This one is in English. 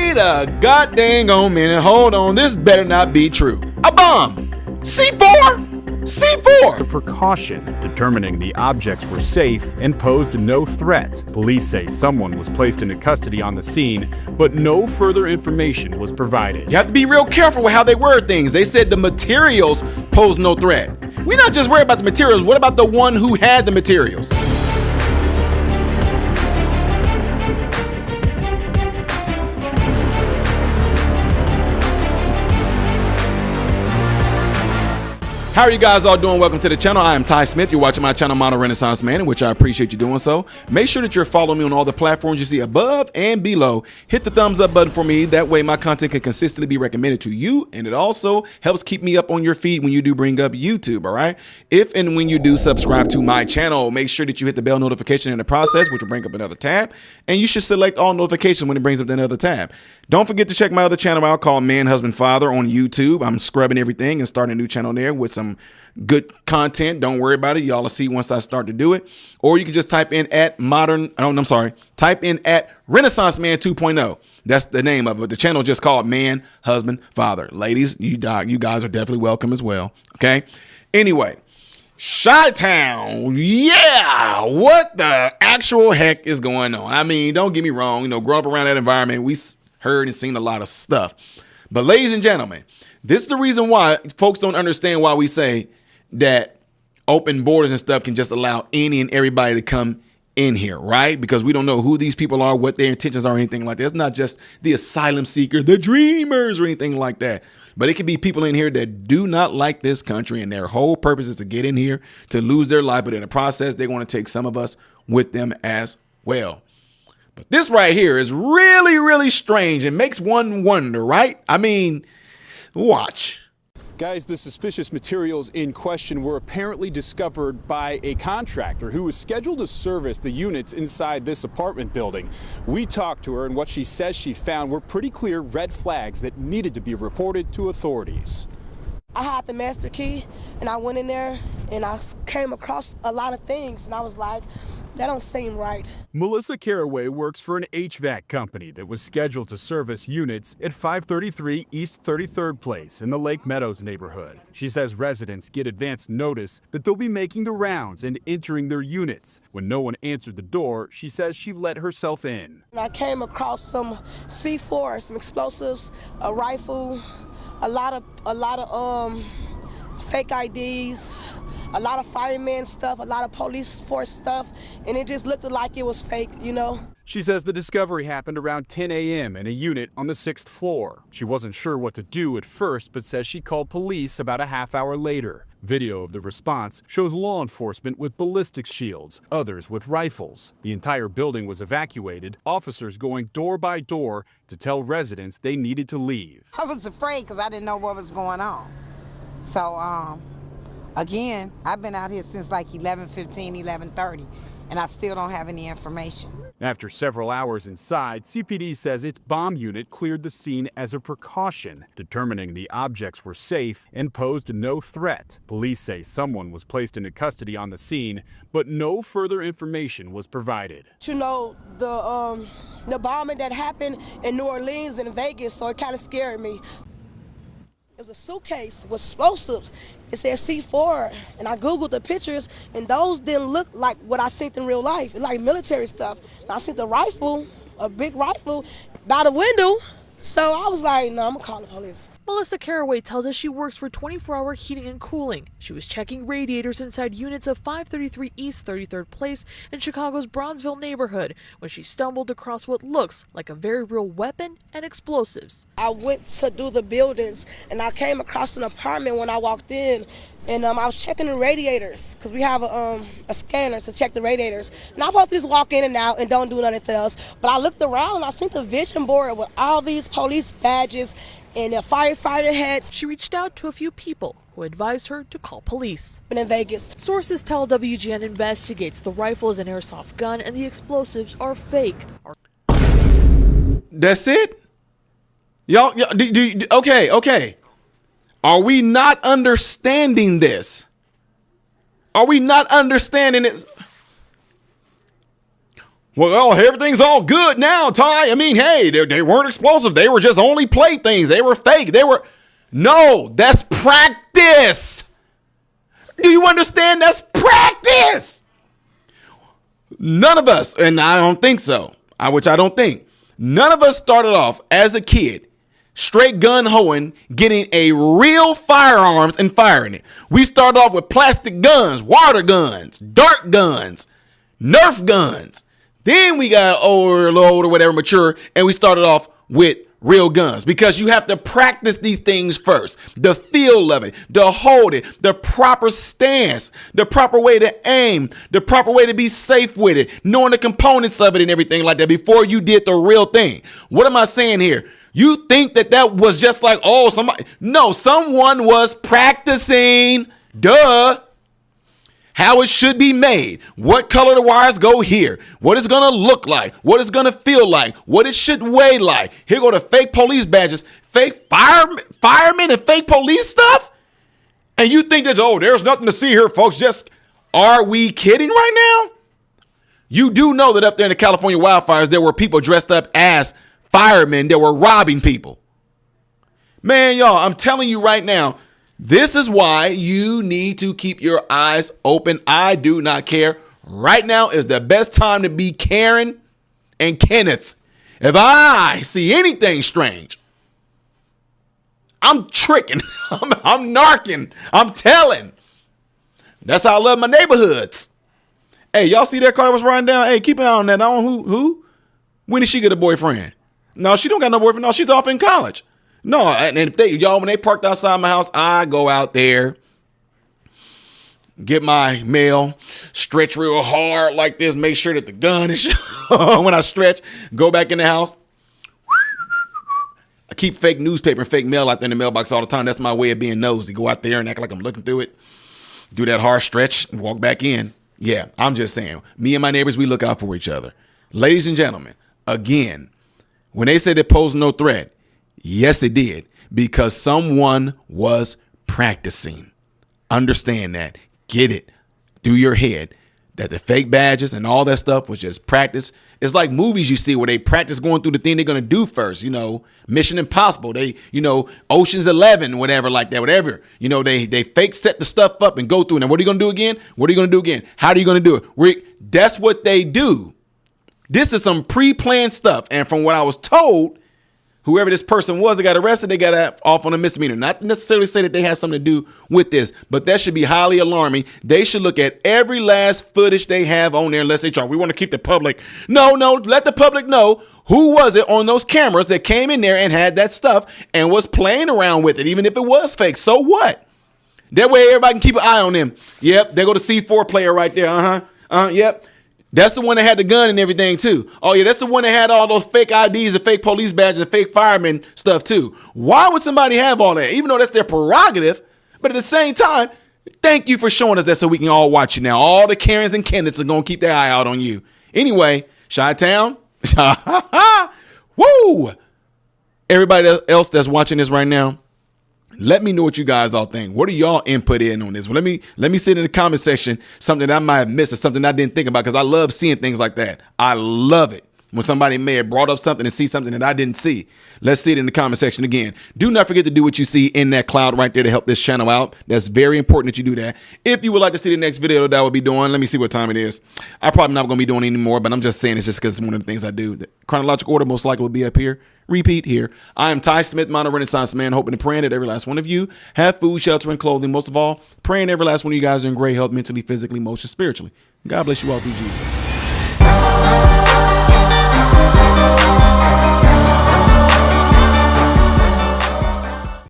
Wait a goddamn on minute. Hold on. This better not be true. A bomb. C4? C4! A precaution, determining the objects were safe and posed no threat. Police say someone was placed into custody on the scene, but no further information was provided. You have to be real careful with how they word things. They said the materials pose no threat. We're not just worried about the materials. What about the one who had the materials? How are you guys all doing? Welcome to the channel. I am Ty Smith. You're watching my channel, Modern Renaissance Man, in which I appreciate you doing so. Make sure that you're following me on all the platforms you see above and below. Hit the thumbs up button for me. That way my content can consistently be recommended to you, and it also helps keep me up on your feed when you do bring up YouTube, all right? If and when you do subscribe to my channel, make sure that you hit the bell notification in the process, which will bring up another tab, and you should select all notifications when it brings up another tab. Don't forget to check my other channel out called Man, Husband, Father on YouTube. I'm scrubbing everything and starting a new channel there with some good content. Don't worry about it. Y'all will see once I start to do it. Or you can just type in at type in at Renaissance Man 2.0. That's the name of it. The channel just called Man, Husband, Father. Ladies, you guys are definitely welcome as well. Okay. Anyway, Chi-Town. Yeah. What the actual heck is going on? I mean, don't get me wrong. You know, growing up around that environment, we heard and seen a lot of stuff. But ladies and gentlemen, this is the reason why folks don't understand why we say that open borders and stuff can just allow any and everybody to come in here, right? Because we don't know who these people are, what their intentions are, or anything like that. It's not just the asylum seekers, the dreamers, or anything like that. But it could be people in here that do not like this country, and their whole purpose is to get in here, to lose their life. But in the process, they want to take some of us with them as well. But this right here is really, really strange and makes one wonder, right? I mean, watch. Guys, the suspicious materials in question were apparently discovered by a contractor who was scheduled to service the units inside this apartment building. We talked to her, and what she says she found were pretty clear red flags that needed to be reported to authorities. I had the master key, and I went in there, and I came across a lot of things, and I was like, that don't seem right. Melissa Caraway works for an HVAC company that was scheduled to service units at 533 East 33rd Place in the Lake Meadows neighborhood. She says residents get advance notice that they'll be making the rounds and entering their units. When no one answered the door, she says she let herself in. And I came across some C4, some explosives, a rifle, a lot of fake IDs, a lot of fireman stuff, a lot of police force stuff, and it just looked like it was fake, you know. She says the discovery happened around 10 a.m. in a unit on the 6th floor. She wasn't sure what to do at first, but says she called police about a half hour later. Video of the response shows law enforcement with ballistics shields, others with rifles. The entire building was evacuated, officers going door by door to tell residents they needed to leave. I was afraid because I didn't know what was going on. So, again, I've been out here since like 11:15, 11:30, and I still don't have any information. After several hours inside, CPD says its bomb unit cleared the scene as a precaution, determining the objects were safe and posed no threat. Police say someone was placed into custody on the scene, but no further information was provided. You know, the bombing that happened in New Orleans and Vegas, so it kind of scared me. It was a suitcase with explosives. It said C4, and I Googled the pictures, and those didn't look like what I seen in real life. It's like military stuff. And I seen the rifle, a big rifle, by the window. So I was like, no, I'm gonna call the police. Melissa Caraway tells us she works for 24-hour heating and cooling. She was checking radiators inside units of 533 East 33rd Place in Chicago's Bronzeville neighborhood when she stumbled across what looks like a very real weapon and explosives. I went to do the buildings, and I came across an apartment when I walked in, and I was checking the radiators because we have a scanner to check the radiators. And I'm supposed to just walk in and out and don't do nothing else. But I looked around and I seen the vision board with all these police badges and the firefighter hats. She reached out to a few people who advised her to call police. In Vegas. Sources tell WGN investigates the rifle is an airsoft gun and the explosives are fake. That's it? Y'all, okay. Are we not understanding this? Are we not understanding it? Well, everything's all good now, Ty. I mean, hey, they weren't explosive. They were just only playthings. They were fake. No, that's practice. Do you understand? That's practice. None of us, and I don't think so, which I don't think, none of us started off as a kid straight gun hoeing, getting a real firearms and firing it. We started off with plastic guns, water guns, dart guns, Nerf guns. Then we got older or whatever, mature, and we started off with real guns, because you have to practice these things first. The feel of it, the hold it, the proper stance, the proper way to aim, the proper way to be safe with it, knowing the components of it and everything like that before you did the real thing. What am I saying here? You think that was just like, oh, somebody. No, someone was practicing. Duh. How it should be made, what color the wires go here, what it's gonna look like, what it's gonna feel like, what it should weigh like. Here go the fake police badges, fake firemen and fake police stuff. And you think that, oh, there's nothing to see here, folks. Just, are we kidding right now? You do know that up there in the California wildfires, there were people dressed up as firemen that were robbing people. Man, y'all, I'm telling you right now, this is why you need to keep your eyes open. I do not care. Right now is the best time to be Karen and Kenneth. If I see anything strange, I'm tricking. I'm narking. I'm telling. That's how I love my neighborhoods. Hey, y'all see that car that was riding down? Hey, keep an eye on that. Who? When did she get a boyfriend? No, she don't got no boyfriend. No, she's off in college. No, and if y'all, when they parked outside my house, I go out there, get my mail, stretch real hard like this, make sure that the gun is when I stretch, go back in the house. I keep fake newspaper and fake mail out there in the mailbox all the time. That's my way of being nosy. Go out there and act like I'm looking through it, do that hard stretch and walk back in. Yeah, I'm just saying, me and my neighbors, we look out for each other. Ladies and gentlemen, again, when they say they pose no threat, yes, it did, because someone was practicing. Understand that. Get it through your head that the fake badges and all that stuff was just practice. It's like movies you see where they practice going through the thing they're going to do first. You know, Mission Impossible. They, Ocean's 11, whatever like that, whatever. They fake set the stuff up and go through. And what are you going to do again? What are you going to do again? How are you going to do it? That's what they do. This is some pre-planned stuff. And from what I was told, whoever this person was that got arrested, they got off on a misdemeanor. Not necessarily say that they had something to do with this, but that should be highly alarming. They should look at every last footage they have on there unless they try. We want to keep the public. No, let the public know who was it on those cameras that came in there and had that stuff and was playing around with it, even if it was fake. So what? That way everybody can keep an eye on them. Yep, there go the C4 player right there. Yep. That's the one that had the gun and everything too. Oh yeah, that's the one that had all those fake IDs and fake police badges and fake fireman stuff too. Why would somebody have all that? Even though that's their prerogative, but at the same time, thank you for showing us that so we can all watch you now. All the Karens and Kenneths are gonna keep their eye out on you. Anyway, Chi-Town, woo! Everybody else that's watching this right now, let me know what you guys all think. What are y'all input in on this? Well, let me see in the comment section something that I might have missed or something I didn't think about, because I love seeing things like that. I love it when somebody may have brought up something and see something that I didn't see. Let's see it in the comment section again. Do not forget to do what you see in that cloud right there to help this channel out. That's very important that you do that. If you would like to see the next video that I will be doing, let me see what time it is. I'm probably not going to be doing any more, but I'm just saying it's just because it's one of the things I do. The chronological order most likely will be up here. Repeat here. I am Ty Smith, Modern Renaissance Man, hoping and praying that every last one of you have food, shelter, and clothing. Most of all, praying every last one of you guys are in great health, mentally, physically, emotionally, spiritually. God bless you all through Jesus.